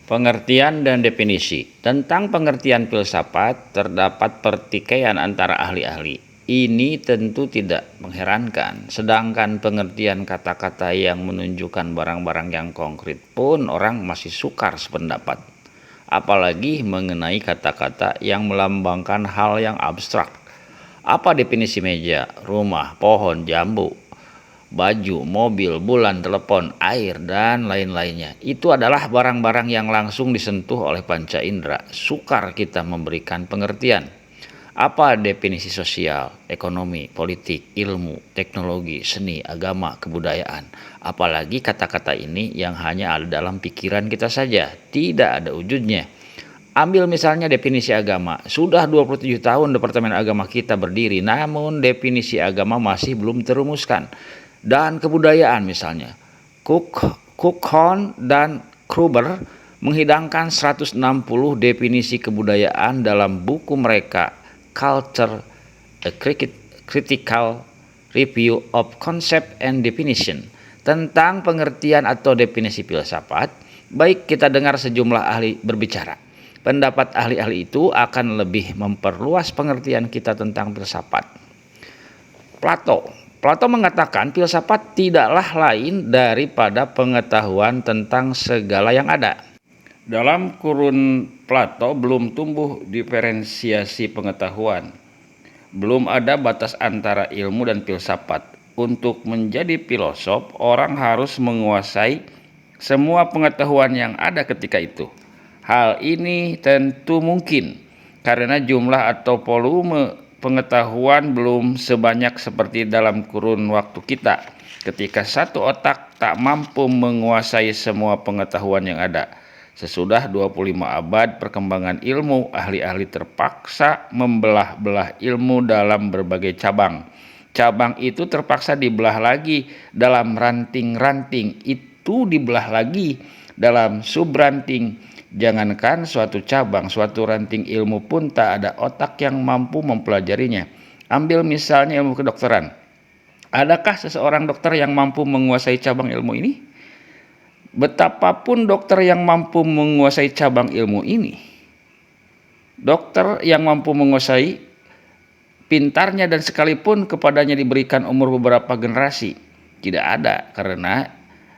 Pengertian dan definisi. Tentang pengertian filsafat, terdapat pertikaian antara ahli-ahli. Ini tentu tidak mengherankan, sedangkan pengertian kata-kata yang menunjukkan barang-barang yang konkret pun orang masih sukar sependapat. Apalagi mengenai kata-kata yang melambangkan hal yang abstrak. Apa definisi meja, rumah, pohon, jambu, baju, mobil, bulan, telepon, air, dan lain-lainnya? Itu adalah barang-barang yang langsung disentuh oleh panca indera. Sukar kita memberikan pengertian. Apa definisi sosial, ekonomi, politik, ilmu, teknologi, seni, agama, kebudayaan? Apalagi kata-kata ini yang hanya ada dalam pikiran kita saja, tidak ada wujudnya. Ambil misalnya definisi agama. Sudah 27 tahun Departemen Agama kita berdiri, namun definisi agama masih belum terumuskan. Dan kebudayaan misalnya, Cook dan Kruber menghidangkan 160 definisi kebudayaan dalam buku mereka Culture, A Critical Review of Concept and Definition. Tentang pengertian atau definisi filsafat, baik kita dengar sejumlah ahli berbicara. Pendapat ahli-ahli itu akan lebih memperluas pengertian kita tentang filsafat. Plato mengatakan filsafat tidaklah lain daripada pengetahuan tentang segala yang ada. Dalam kurun Plato belum tumbuh diferensiasi pengetahuan. Belum ada batas antara ilmu dan filsafat. Untuk menjadi filosof, orang harus menguasai semua pengetahuan yang ada ketika itu. Hal ini tentu mungkin karena jumlah atau volume pengetahuan belum sebanyak seperti dalam kurun waktu kita, ketika satu otak tak mampu menguasai semua pengetahuan yang ada. Sesudah 25 abad perkembangan ilmu, ahli-ahli terpaksa membelah-belah ilmu dalam berbagai cabang. Cabang itu terpaksa dibelah lagi dalam ranting-ranting, itu dibelah lagi dalam subranting. Jangankan suatu cabang, suatu ranting ilmu pun tak ada otak yang mampu mempelajarinya. Ambil misalnya ilmu kedokteran. Adakah seseorang dokter yang mampu menguasai cabang ilmu ini? Betapapun dokter yang mampu menguasai cabang ilmu ini, dokter yang mampu menguasai pintarnya dan sekalipun kepadanya diberikan umur beberapa generasi, tidak ada, karena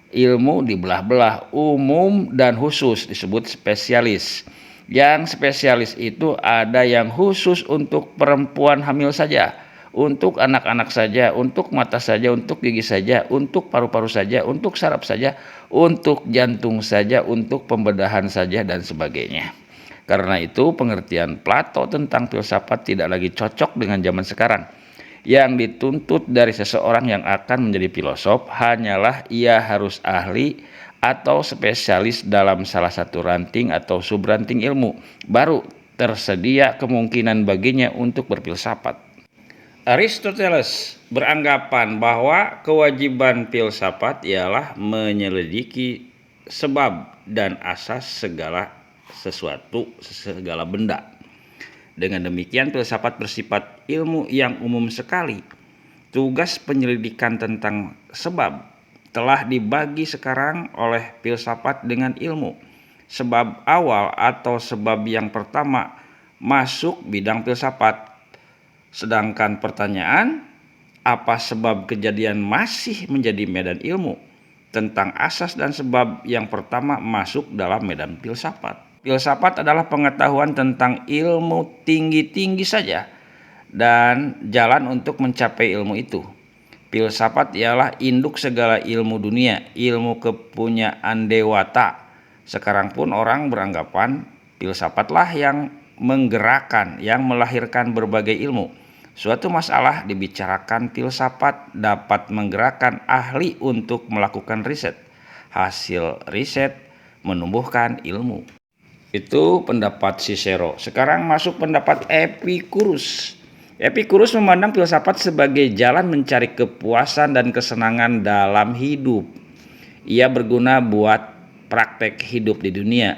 ilmu dibelah-belah, umum dan khusus, disebut spesialis. Yang spesialis itu ada yang khusus untuk perempuan hamil saja, untuk anak-anak saja, untuk mata saja, untuk gigi saja, untuk paru-paru saja, untuk saraf saja, untuk jantung saja, untuk pembedahan saja, dan sebagainya. Karena itu pengertian Plato tentang filsafat tidak lagi cocok dengan zaman sekarang. Yang dituntut dari seseorang yang akan menjadi filosof hanyalah ia harus ahli atau spesialis dalam salah satu ranting atau subranting ilmu, baru tersedia kemungkinan baginya untuk berfilsafat. Aristoteles beranggapan bahwa kewajiban filsafat ialah menyelidiki sebab dan asas segala sesuatu, segala benda. Dengan demikian filsafat bersifat ilmu yang umum sekali. Tugas penyelidikan tentang sebab telah dibagi sekarang oleh filsafat dengan ilmu. Sebab awal atau sebab yang pertama masuk bidang filsafat. Sedangkan pertanyaan, apa sebab kejadian masih menjadi medan ilmu? Tentang asas dan sebab yang pertama masuk dalam medan filsafat. Filsafat adalah pengetahuan tentang ilmu tinggi-tinggi saja dan jalan untuk mencapai ilmu itu. Filsafat ialah induk segala ilmu dunia, ilmu kepunyaan dewata. Sekarang pun orang beranggapan filsafatlah yang menggerakkan, yang melahirkan berbagai ilmu. Suatu masalah dibicarakan filsafat dapat menggerakkan ahli untuk melakukan riset. Hasil riset menumbuhkan ilmu. Itu pendapat Cicero. Sekarang masuk pendapat Epicurus. Epicurus memandang filsafat sebagai jalan mencari kepuasan dan kesenangan dalam hidup. Ia berguna buat praktek hidup di dunia.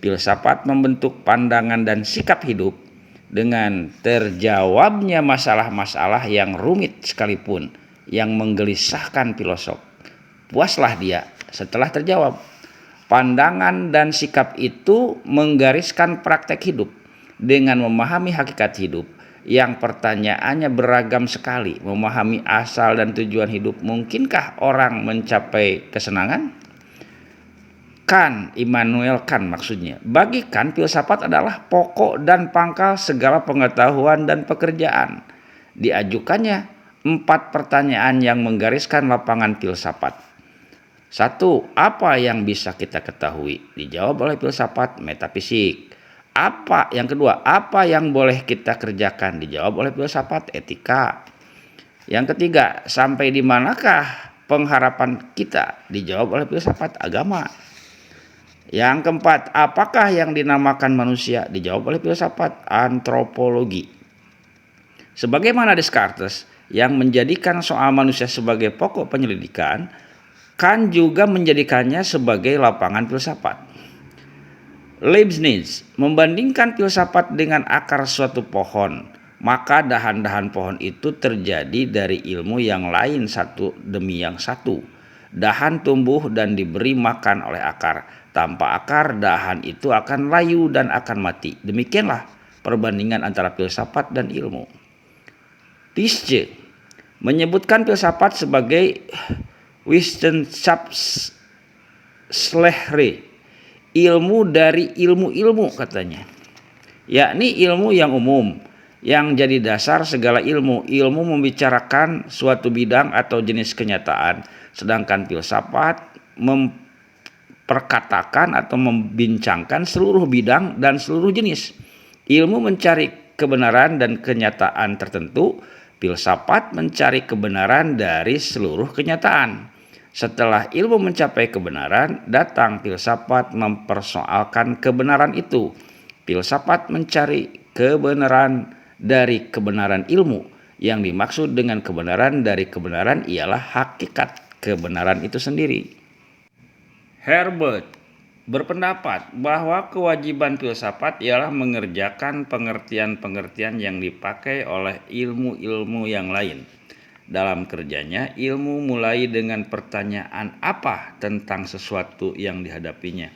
Filsafat membentuk pandangan dan sikap hidup. Dengan terjawabnya masalah-masalah yang rumit sekalipun, yang menggelisahkan filosof, puaslah dia setelah terjawab. Pandangan dan sikap itu menggariskan praktek hidup dengan memahami hakikat hidup yang pertanyaannya beragam sekali. Memahami asal dan tujuan hidup. Mungkinkah orang mencapai kesenangan? Kant, Immanuel Kant maksudnya. Bagi Kant, filsafat adalah pokok dan pangkal segala pengetahuan dan pekerjaan. Diajukannya 4 pertanyaan yang menggariskan lapangan filsafat. 1. Apa yang bisa kita ketahui? Dijawab oleh filsafat metafisik. Yang kedua, apa yang boleh kita kerjakan? Dijawab oleh filsafat etika. Yang ketiga, sampai di manakah pengharapan kita? Dijawab oleh filsafat agama. Yang keempat, apakah yang dinamakan manusia? Dijawab oleh filsafat antropologi. Sebagaimana Descartes yang menjadikan soal manusia sebagai pokok penyelidikan, Kant juga menjadikannya sebagai lapangan filsafat. Leibniz membandingkan filsafat dengan akar suatu pohon, maka dahan-dahan pohon itu terjadi dari ilmu yang lain satu demi yang satu. Dahan tumbuh dan diberi makan oleh akar. Tanpa akar, dahan itu akan layu dan akan mati. Demikianlah perbandingan antara filsafat dan ilmu. Nietzsche menyebutkan filsafat sebagai Wissenschaftslehre, ilmu dari ilmu-ilmu katanya. Yakni ilmu yang umum, yang jadi dasar segala ilmu. Ilmu membicarakan suatu bidang atau jenis kenyataan, sedangkan filsafat memperkatakan atau membincangkan seluruh bidang dan seluruh jenis. Ilmu mencari kebenaran dan kenyataan tertentu, filsafat mencari kebenaran dari seluruh kenyataan. Setelah ilmu mencapai kebenaran, datang filsafat mempersoalkan kebenaran itu. Filsafat mencari kebenaran dari kebenaran ilmu. Yang dimaksud dengan kebenaran dari kebenaran ialah hakikat kebenaran itu sendiri. Herbert berpendapat bahwa kewajiban filsafat ialah mengerjakan pengertian-pengertian yang dipakai oleh ilmu-ilmu yang lain. Dalam kerjanya, ilmu mulai dengan pertanyaan apa tentang sesuatu yang dihadapinya.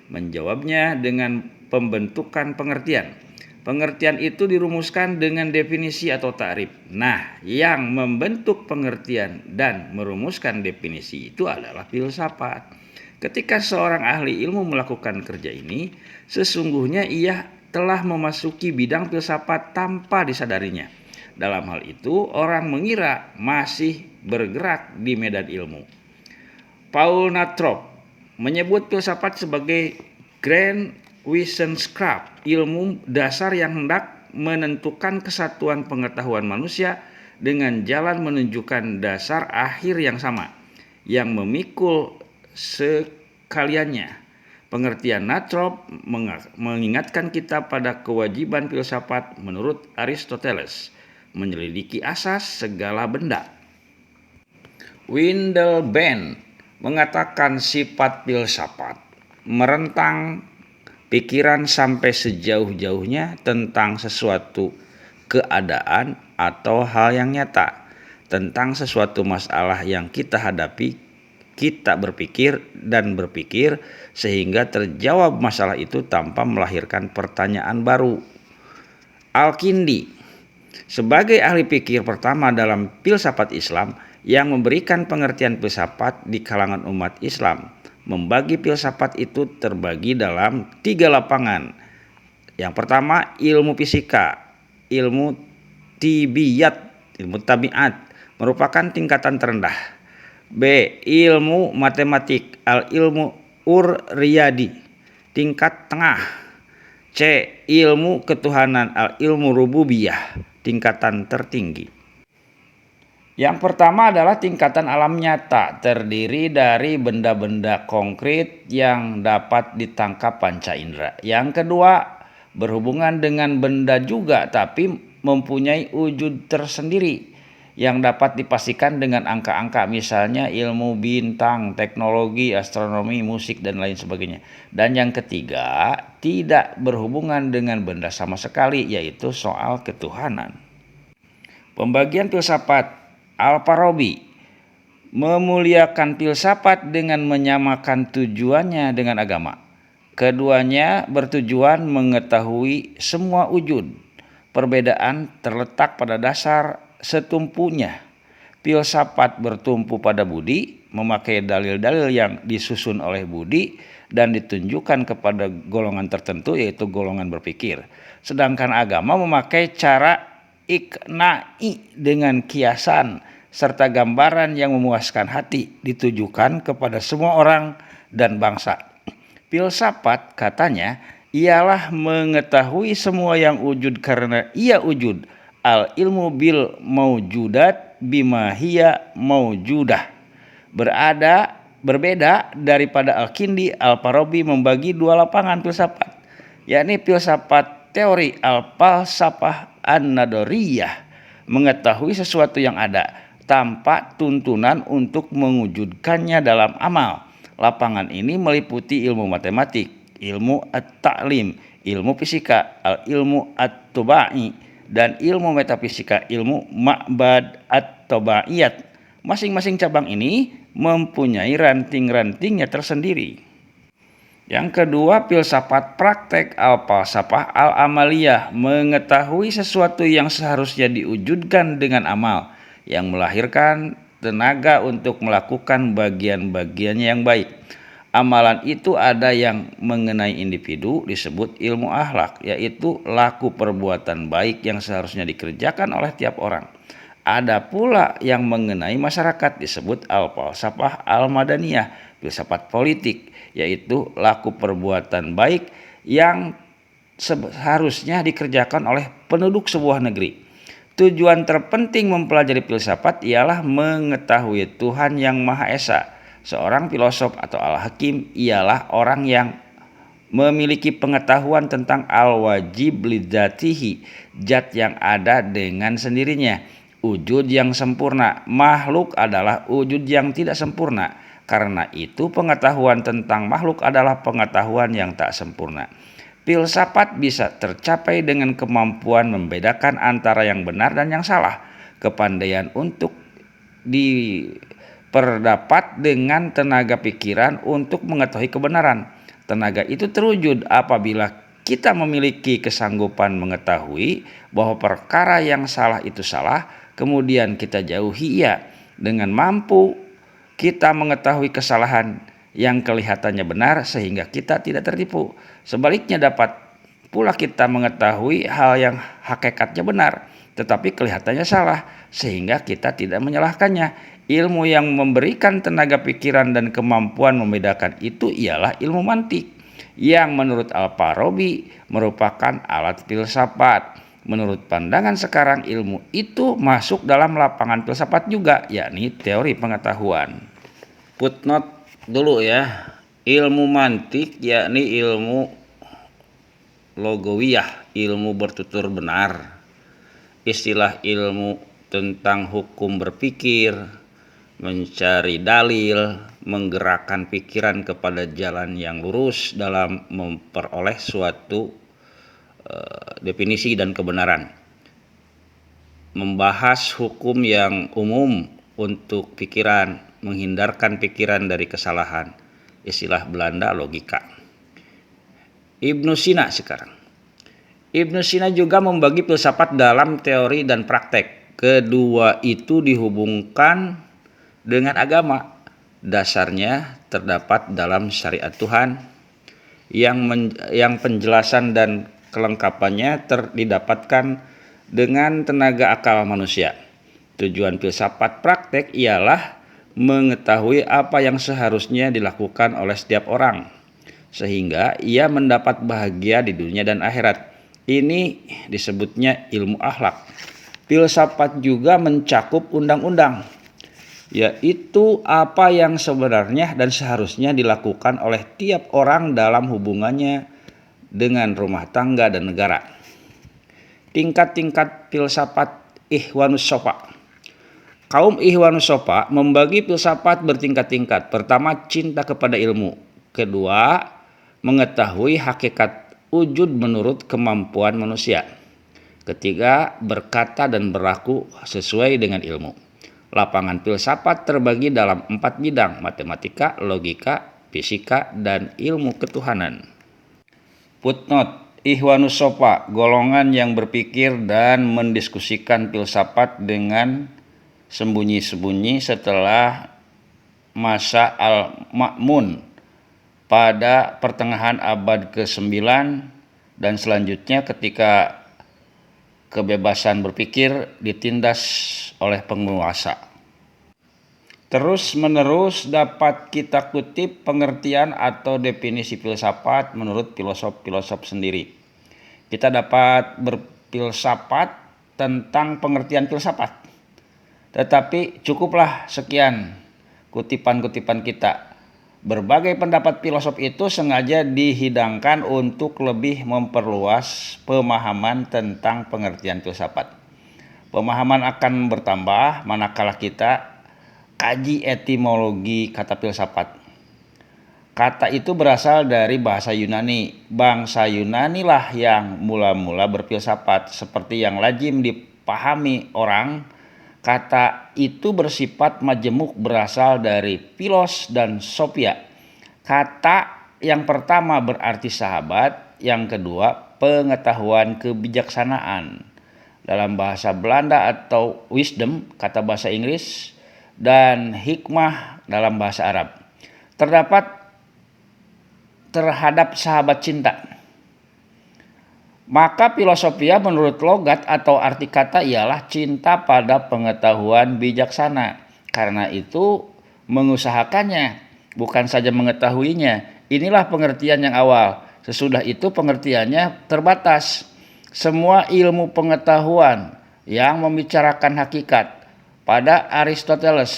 Menjawabnya dengan pembentukan pengertian. Pengertian itu dirumuskan dengan definisi atau takrif. Nah, yang membentuk pengertian dan merumuskan definisi itu adalah filsafat. Ketika seorang ahli ilmu melakukan kerja ini, sesungguhnya ia telah memasuki bidang filsafat tanpa disadarinya. Dalam hal itu, orang mengira masih bergerak di medan ilmu. Paul Natrop menyebut filsafat sebagai Grand Wissenschaft, ilmu dasar yang hendak menentukan kesatuan pengetahuan manusia dengan jalan menunjukkan dasar akhir yang sama, yang memikul sekaliannya. Pengertian Natrop mengingatkan kita pada kewajiban filsafat menurut Aristoteles, menyelidiki asas segala benda. Windelband mengatakan sifat filsafat merentang pikiran sampai sejauh-jauhnya tentang sesuatu keadaan atau hal yang nyata, tentang sesuatu masalah yang kita hadapi. Kita berpikir sehingga terjawab masalah itu tanpa melahirkan pertanyaan baru. Al-Kindi sebagai ahli pikir pertama dalam filsafat Islam yang memberikan pengertian filsafat di kalangan umat Islam, membagi filsafat itu terbagi dalam 3 lapangan. Yang pertama, ilmu fisika, ilmu tabiat merupakan tingkatan terendah. B. Ilmu matematik, al-ilmu ur-riyadi, tingkat tengah. C. Ilmu ketuhanan, al-ilmu rububiyah, tingkatan tertinggi. Yang pertama adalah tingkatan alam nyata, terdiri dari benda-benda konkret yang dapat ditangkap panca indera. Yang kedua, berhubungan dengan benda juga tapi mempunyai wujud tersendiri yang dapat dipastikan dengan angka-angka, misalnya ilmu bintang, teknologi, astronomi, musik, dan lain sebagainya. Dan yang ketiga, tidak berhubungan dengan benda sama sekali, yaitu soal ketuhanan. Pembagian filsafat Al-Farabi memuliakan filsafat dengan menyamakan tujuannya dengan agama. Keduanya bertujuan mengetahui semua wujud. Perbedaan terletak pada dasar setumpunya. Filsafat bertumpu pada budi, memakai dalil-dalil yang disusun oleh budi dan ditunjukkan kepada golongan tertentu, yaitu golongan berpikir. Sedangkan agama memakai cara ikna'i dengan kiasan serta gambaran yang memuaskan hati, ditujukan kepada semua orang dan bangsa. Filsafat, katanya, ialah mengetahui semua yang wujud karena ia wujud. Al ilmu bil maujudat bima hiya maujudah. Berbeda daripada Al-Kindi, Al-Farabi membagi dua lapangan filsafat, yakni filsafat teori al-falsafah an-nadoriyah, mengetahui sesuatu yang ada tanpa tuntunan untuk mewujudkannya dalam amal. Lapangan ini meliputi ilmu matematik, ilmu at-ta'lim, ilmu fisika, al-ilmu at-tubai, dan ilmu metafisika, ilmu ma'bad at-tabaiyat. Masing-masing cabang ini mempunyai ranting-rantingnya tersendiri. Yang kedua, filsafat praktek al-falsafah al-amaliyah, mengetahui sesuatu yang seharusnya diwujudkan dengan amal, yang melahirkan tenaga untuk melakukan bagian-bagiannya yang baik. Amalan itu ada yang mengenai individu disebut ilmu akhlak, yaitu laku perbuatan baik yang seharusnya dikerjakan oleh tiap orang. Ada pula yang mengenai masyarakat disebut al-falsafah al-madaniyah, filsafat politik, yaitu laku perbuatan baik yang seharusnya dikerjakan oleh penduduk sebuah negeri. Tujuan terpenting mempelajari filsafat ialah mengetahui Tuhan yang Maha Esa. Seorang filosof atau al-hakim ialah orang yang memiliki pengetahuan tentang al-wajib lidzatihi, zat yang ada dengan sendirinya, wujud yang sempurna. Makhluk adalah wujud yang tidak sempurna. Karena itu pengetahuan tentang makhluk adalah pengetahuan yang tak sempurna. Filsafat bisa tercapai dengan kemampuan membedakan antara yang benar dan yang salah, kepandaian untuk diperdapat dengan tenaga pikiran untuk mengetahui kebenaran. Tenaga itu terwujud apabila kita memiliki kesanggupan mengetahui bahwa perkara yang salah itu salah, kemudian kita jauhi ia. Dengan mampu kita mengetahui kesalahan yang kelihatannya benar sehingga kita tidak tertipu. Sebaliknya dapat pula kita mengetahui hal yang hakikatnya benar tetapi kelihatannya salah sehingga kita tidak menyalahkannya. Ilmu yang memberikan tenaga pikiran dan kemampuan membedakan itu ialah ilmu mantik, yang menurut Al-Farabi merupakan alat filsafat. Menurut pandangan sekarang, ilmu itu masuk dalam lapangan filsafat juga, yakni teori pengetahuan. Footnote dulu ya. Ilmu mantik yakni ilmu logowiyah, ilmu bertutur benar. Istilah ilmu tentang hukum berpikir, mencari dalil, menggerakkan pikiran kepada jalan yang lurus dalam memperoleh suatu definisi dan kebenaran. Membahas hukum yang umum untuk pikiran, menghindarkan pikiran dari kesalahan. Istilah Belanda logika. Ibnu Sina sekarang. Ibnu Sina juga membagi filsafat dalam teori dan praktek. Kedua itu dihubungkan dengan agama. Dasarnya terdapat dalam syariat Tuhan yang penjelasan dan kelengkapannya didapatkan dengan tenaga akal manusia. Tujuan filsafat praktek ialah mengetahui apa yang seharusnya dilakukan oleh setiap orang sehingga ia mendapat bahagia di dunia dan akhirat. Ini disebutnya ilmu akhlak. Filsafat juga mencakup undang-undang, yaitu apa yang sebenarnya dan seharusnya dilakukan oleh tiap orang dalam hubungannya dengan rumah tangga dan negara. Tingkat-tingkat filsafat Ikhwanus Sofa. Kaum Ikhwanus Sofa membagi filsafat bertingkat-tingkat. Pertama, cinta kepada ilmu. Kedua, mengetahui hakikat wujud menurut kemampuan manusia. Ketiga, berkata dan berlaku sesuai dengan ilmu. Lapangan filsafat terbagi dalam 4 bidang: matematika, logika, fisika, dan ilmu ketuhanan. Footnote: Ikhwanus Sofa, golongan yang berpikir dan mendiskusikan filsafat dengan sembunyi-sembunyi setelah masa Al-Ma'mun pada pertengahan abad ke-9 dan selanjutnya ketika kebebasan berpikir ditindas oleh penguasa. Terus-menerus dapat kita kutip pengertian atau definisi filsafat menurut filosof-filosof sendiri. Kita dapat berfilsafat tentang pengertian filsafat. Tetapi cukuplah sekian kutipan-kutipan kita. Berbagai pendapat filosof itu sengaja dihidangkan untuk lebih memperluas pemahaman tentang pengertian filsafat. Pemahaman akan bertambah manakala kita kaji etimologi kata filsafat. Kata itu berasal dari bahasa Yunani. Bangsa Yunani lah yang mula-mula berfilsafat. Seperti yang lazim dipahami orang, kata itu bersifat majemuk, berasal dari philos dan sophia. Kata yang pertama berarti sahabat, yang kedua pengetahuan kebijaksanaan. Dalam bahasa Belanda atau wisdom, kata bahasa Inggris, dan hikmah dalam bahasa Arab. Terdapat terhadap sahabat cinta. Maka filosofia menurut logat atau arti kata ialah cinta pada pengetahuan bijaksana. Karena itu mengusahakannya, bukan saja mengetahuinya. Inilah pengertian yang awal. Sesudah itu pengertiannya terbatas. Semua ilmu pengetahuan yang membicarakan hakikat. Pada Aristoteles,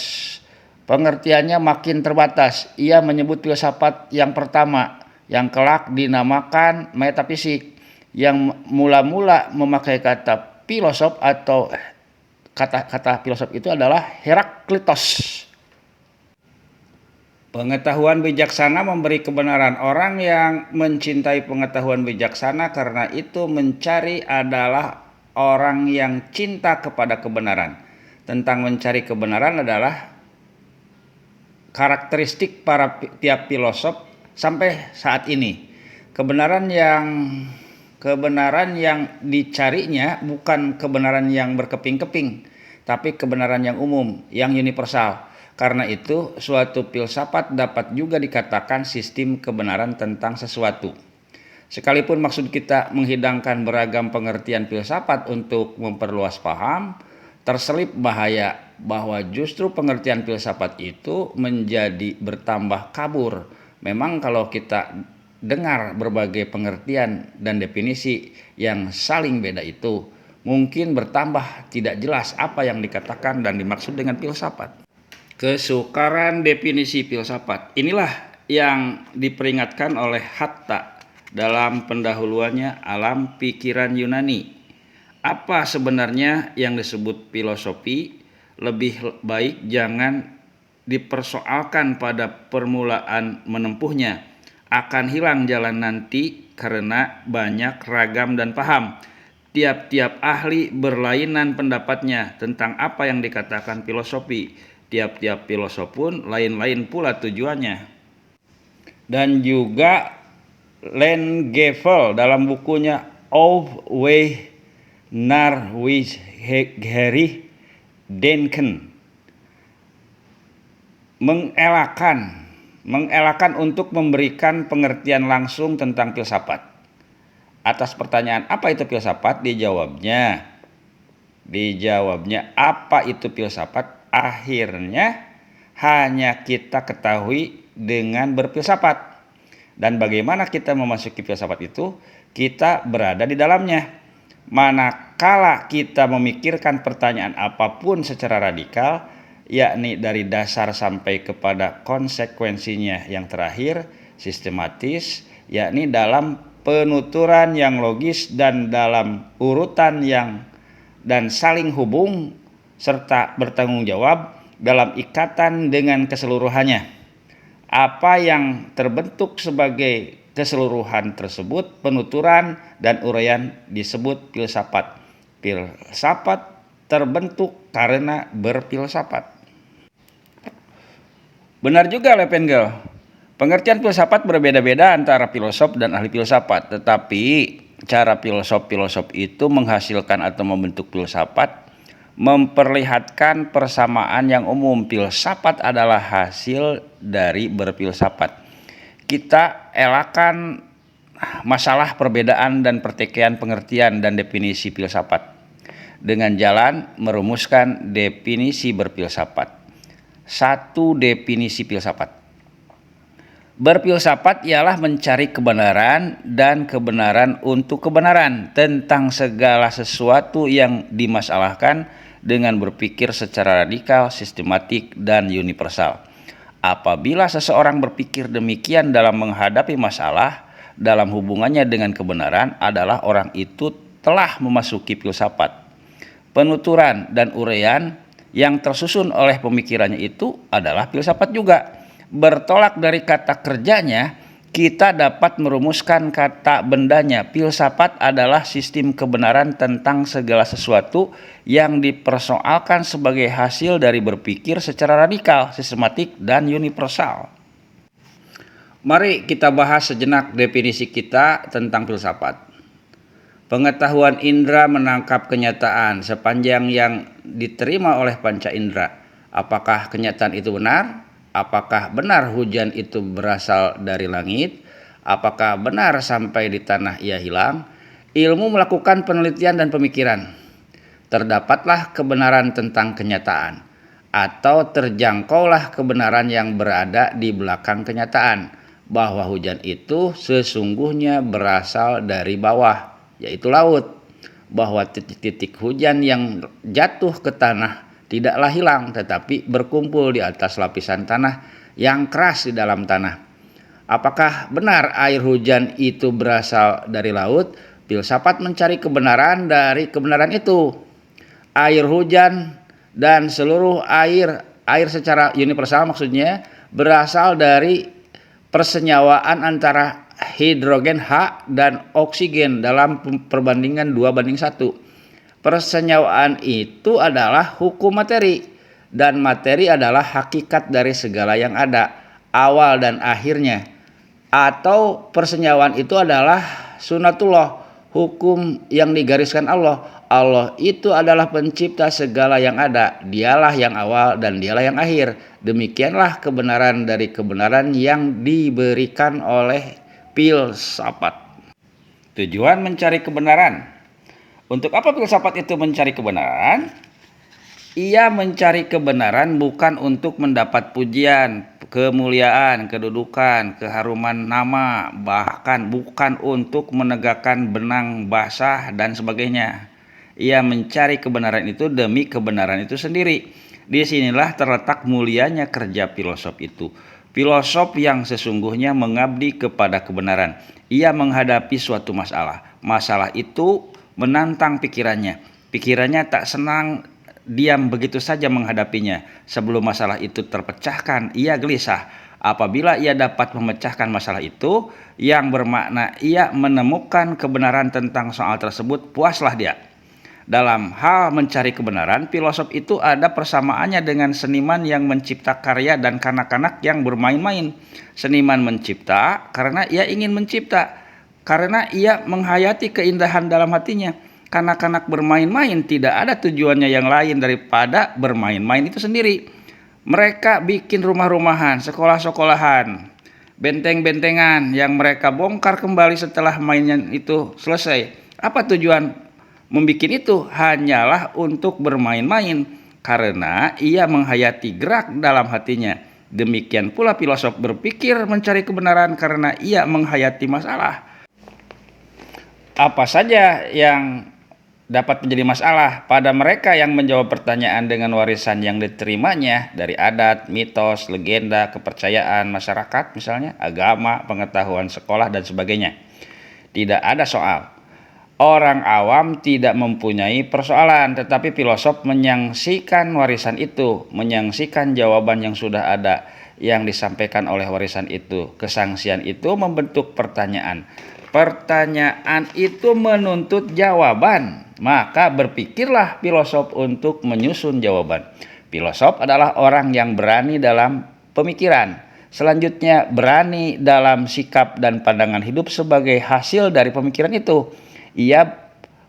pengertiannya makin terbatas. Ia menyebut filsafat yang pertama, yang kelak dinamakan metafisik, yang mula-mula memakai kata filosof atau kata filosof itu adalah Heraklitos. Pengetahuan bijaksana memberi kebenaran. Orang yang mencintai pengetahuan bijaksana karena itu mencari adalah orang yang cinta kepada kebenaran. Tentang mencari kebenaran adalah karakteristik para tiap filosof sampai saat ini. Kebenaran yang dicarinya bukan kebenaran yang berkeping-keping, tapi kebenaran yang umum, yang universal. Karena itu, suatu filsafat dapat juga dikatakan sistem kebenaran tentang sesuatu. Sekalipun maksud kita menghidangkan beragam pengertian filsafat untuk memperluas paham, terselip bahaya bahwa justru pengertian filsafat itu menjadi bertambah kabur. Memang kalau kita dengar berbagai pengertian dan definisi yang saling beda itu, mungkin bertambah tidak jelas apa yang dikatakan dan dimaksud dengan filsafat. Kesukaran definisi filsafat. Inilah yang diperingatkan oleh Hatta dalam pendahuluannya Alam Pikiran Yunani. Apa sebenarnya yang disebut filosofi? Lebih baik jangan dipersoalkan pada permulaan menempuhnya. Akan hilang jalan nanti karena banyak ragam dan paham. Tiap-tiap ahli berlainan pendapatnya tentang apa yang dikatakan filosofi. Tiap-tiap filosof pun lain-lain pula tujuannya. Dan juga Langevin dalam bukunya Auf Weg naar Wijsgericht Denken mengelakkan untuk memberikan pengertian langsung tentang filsafat. Atas pertanyaan apa itu filsafat, dijawabnya apa itu filsafat, akhirnya hanya kita ketahui dengan berfilsafat. Dan bagaimana kita memasuki filsafat itu, kita berada di dalamnya. Manakala kita memikirkan pertanyaan apapun secara radikal, yakni dari dasar sampai kepada konsekuensinya yang terakhir, sistematis, yakni dalam penuturan yang logis dan dalam urutan yang dan saling hubung serta bertanggung jawab dalam ikatan dengan keseluruhannya. Apa yang terbentuk sebagai keseluruhan tersebut, penuturan dan uraian disebut filsafat. Filsafat terbentuk karena berfilsafat. Benar juga Lepengel, pengertian filsafat berbeda-beda antara filosof dan ahli filsafat, tetapi cara filosof itu menghasilkan atau membentuk filsafat memperlihatkan persamaan yang umum. Filsafat adalah hasil dari berfilsafat. Kita elakkan masalah perbedaan dan pertikaian pengertian dan definisi filsafat dengan jalan merumuskan definisi berfilsafat. 1. Definisi filsafat. Berfilsafat ialah mencari kebenaran dan kebenaran untuk kebenaran tentang segala sesuatu yang dimasalahkan dengan berpikir secara radikal, sistematik, dan universal. Apabila seseorang berpikir demikian dalam menghadapi masalah dalam hubungannya dengan kebenaran, adalah orang itu telah memasuki filsafat. Penuturan dan uraian yang tersusun oleh pemikirannya itu adalah filsafat juga. Bertolak dari kata kerjanya, kita dapat merumuskan kata bendanya. Filsafat adalah sistem kebenaran tentang segala sesuatu yang dipersoalkan sebagai hasil dari berpikir secara radikal, sistematik, dan universal. Mari kita bahas sejenak definisi kita tentang filsafat. Pengetahuan indera menangkap kenyataan sepanjang yang diterima oleh panca indera. Apakah kenyataan itu benar? Apakah benar hujan itu berasal dari langit? Apakah benar sampai di tanah ia hilang? Ilmu melakukan penelitian dan pemikiran. Terdapatlah kebenaran tentang kenyataan, atau terjangkaulah kebenaran yang berada di belakang kenyataan, bahwa hujan itu sesungguhnya berasal dari bawah, yaitu laut, bahwa titik-titik hujan yang jatuh ke tanah tidaklah hilang tetapi berkumpul di atas lapisan tanah yang keras di dalam tanah. Apakah benar air hujan itu berasal dari laut? Filsafat mencari kebenaran dari kebenaran itu. Air hujan dan seluruh air secara universal maksudnya berasal dari persenyawaan antara hidrogen H dan oksigen dalam perbandingan 2:1. Persenyawaan itu adalah hukum materi, dan materi adalah hakikat dari segala yang ada, awal dan akhirnya. Atau persenyawaan itu adalah sunatullah, hukum yang digariskan Allah. Allah itu adalah pencipta segala yang ada, dialah yang awal dan dialah yang akhir. Demikianlah kebenaran dari kebenaran yang diberikan oleh filsafat. Tujuan mencari kebenaran. Untuk apa filsafat itu mencari kebenaran? Ia mencari kebenaran bukan untuk mendapat pujian, kemuliaan, kedudukan, keharuman nama, bahkan bukan untuk menegakkan benang basah dan sebagainya. Ia mencari kebenaran itu demi kebenaran itu sendiri. Disinilah terletak mulianya kerja filosof itu. Filosof yang sesungguhnya mengabdi kepada kebenaran. Ia menghadapi suatu masalah. Masalah itu menantang pikirannya. Pikirannya tak senang diam begitu saja menghadapinya. Sebelum masalah itu terpecahkan, ia gelisah. Apabila ia dapat memecahkan masalah itu, yang bermakna ia menemukan kebenaran tentang soal tersebut, puaslah dia. Dalam hal mencari kebenaran, filosof itu ada persamaannya dengan seniman yang mencipta karya dan kanak-kanak yang bermain-main. Seniman mencipta karena ia ingin mencipta, karena ia menghayati keindahan dalam hatinya. Kanak-kanak bermain-main tidak ada tujuannya yang lain daripada bermain-main itu sendiri. Mereka bikin rumah-rumahan, sekolah-sekolahan, benteng-bentengan yang mereka bongkar kembali setelah mainnya itu selesai. Apa tujuan membuat itu? Hanyalah untuk bermain-main, karena ia menghayati gerak dalam hatinya. Demikian pula filosof berpikir mencari kebenaran karena ia menghayati masalah. Apa saja yang dapat menjadi masalah pada mereka yang menjawab pertanyaan dengan warisan yang diterimanya dari adat, mitos, legenda, kepercayaan masyarakat misalnya, agama, pengetahuan sekolah dan sebagainya. Tidak ada soal. Orang awam tidak mempunyai persoalan, tetapi filosof menyaksikan warisan itu, menyaksikan jawaban yang sudah ada. yang disampaikan oleh warisan itu. Kesangsian itu membentuk pertanyaan. Pertanyaan itu menuntut jawaban. Maka berpikirlah filosof untuk menyusun jawaban. Filosof adalah orang yang berani dalam pemikiran. Selanjutnya, berani dalam sikap dan pandangan hidup sebagai hasil dari pemikiran itu. Ia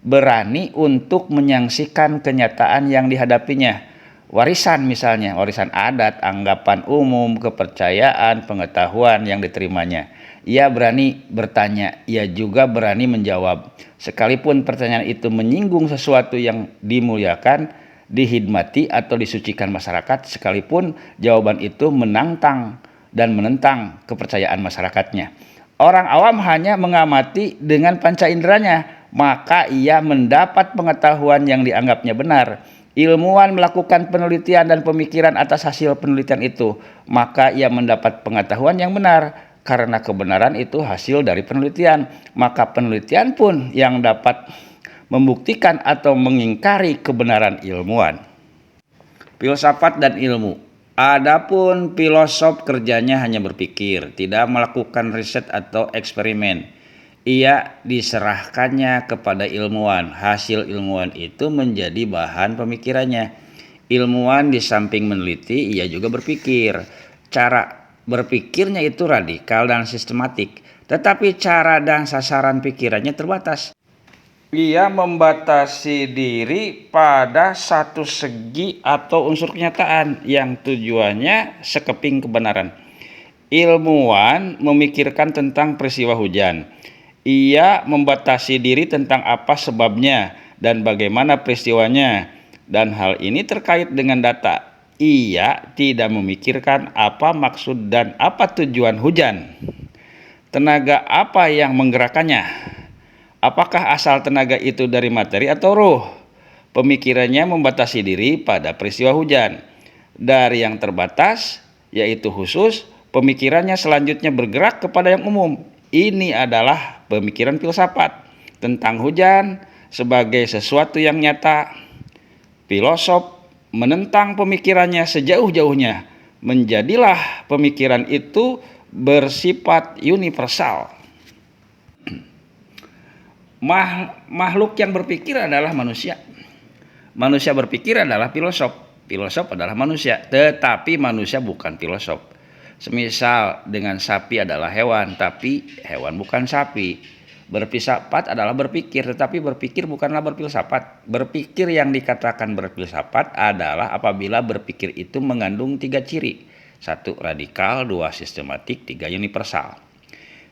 berani untuk menyaksikan kenyataan yang dihadapinya. Warisan misalnya, warisan adat, anggapan umum, kepercayaan, pengetahuan yang diterimanya. Ia berani bertanya, ia juga berani menjawab. Sekalipun pertanyaan itu menyinggung sesuatu yang dimuliakan, dihormati atau disucikan masyarakat, sekalipun jawaban itu menantang dan menentang kepercayaan masyarakatnya. Orang awam hanya mengamati dengan panca inderanya, maka ia mendapat pengetahuan yang dianggapnya benar. Ilmuwan melakukan penelitian dan pemikiran atas hasil penelitian itu, maka ia mendapat pengetahuan yang benar. Karena kebenaran itu hasil dari penelitian, maka penelitian pun yang dapat membuktikan atau mengingkari kebenaran ilmuwan. Filsafat dan ilmu. Adapun filosof kerjanya hanya berpikir, tidak melakukan riset atau eksperimen. Ia diserahkannya kepada ilmuwan. Hasil ilmuwan itu menjadi bahan pemikirannya. Ilmuwan di samping meneliti, ia juga berpikir. Cara berpikirnya itu radikal dan sistematik, tetapi cara dan sasaran pikirannya terbatas. Ia membatasi diri pada satu segi atau unsur kenyataan yang tujuannya sekeping kebenaran. Ilmuwan memikirkan tentang peristiwa hujan. Ia membatasi diri tentang apa sebabnya dan bagaimana peristiwanya, dan hal ini terkait dengan data. Ia tidak memikirkan apa maksud dan apa tujuan hujan. Tenaga apa yang menggerakkannya? Apakah asal tenaga itu dari materi atau roh? Pemikirannya membatasi diri pada peristiwa hujan. Dari yang terbatas, yaitu khusus, pemikirannya selanjutnya bergerak kepada yang umum. Ini adalah pemikiran filsafat tentang hujan sebagai sesuatu yang nyata. Filosof menentang pemikirannya sejauh-jauhnya. Menjadilah pemikiran itu bersifat universal. Makhluk yang berpikir adalah manusia. Manusia berpikir adalah filosof. Filosof adalah manusia, tetapi manusia bukan filosof. Semisal dengan sapi adalah hewan, tapi hewan bukan sapi. Berfilsafat adalah berpikir, tetapi berpikir bukanlah berfilsafat. Berpikir yang dikatakan berfilsafat adalah apabila berpikir itu mengandung 3 ciri. 1 radikal, 2 sistematik, 3 universal.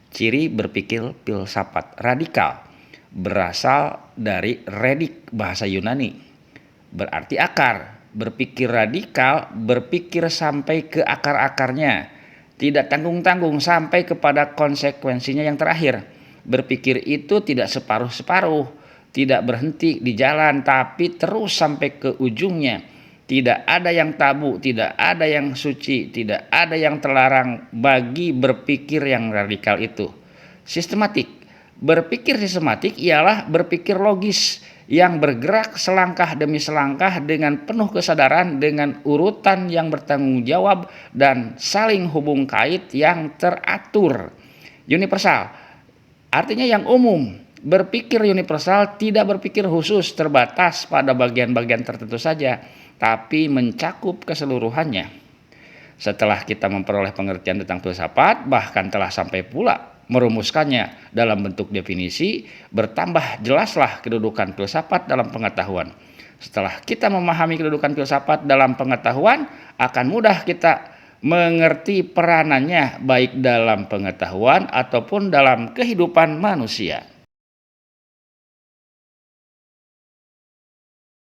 Ciri berpikir filsafat. Radikal berasal dari redik, bahasa Yunani, berarti akar. Berpikir radikal, berpikir sampai ke akar-akarnya, tidak tanggung-tanggung sampai kepada konsekuensinya yang terakhir. Berpikir itu tidak separuh-separuh, tidak berhenti di jalan, tapi terus sampai ke ujungnya. Tidak ada yang tabu, tidak ada yang suci, tidak ada yang terlarang bagi berpikir yang radikal itu. Sistematik. Berpikir sistematik ialah berpikir logis yang bergerak selangkah demi selangkah dengan penuh kesadaran, dengan urutan yang bertanggung jawab dan saling hubung kait yang teratur. Universal artinya yang umum. Berpikir universal tidak berpikir khusus terbatas pada bagian-bagian tertentu saja, tapi mencakup keseluruhannya. Setelah kita memperoleh pengertian tentang filsafat, bahkan telah sampai pula merumuskannya dalam bentuk definisi, bertambah jelaslah kedudukan filsafat dalam pengetahuan. Setelah kita memahami kedudukan filsafat dalam pengetahuan, akan mudah kita mengerti peranannya baik dalam pengetahuan ataupun dalam kehidupan manusia.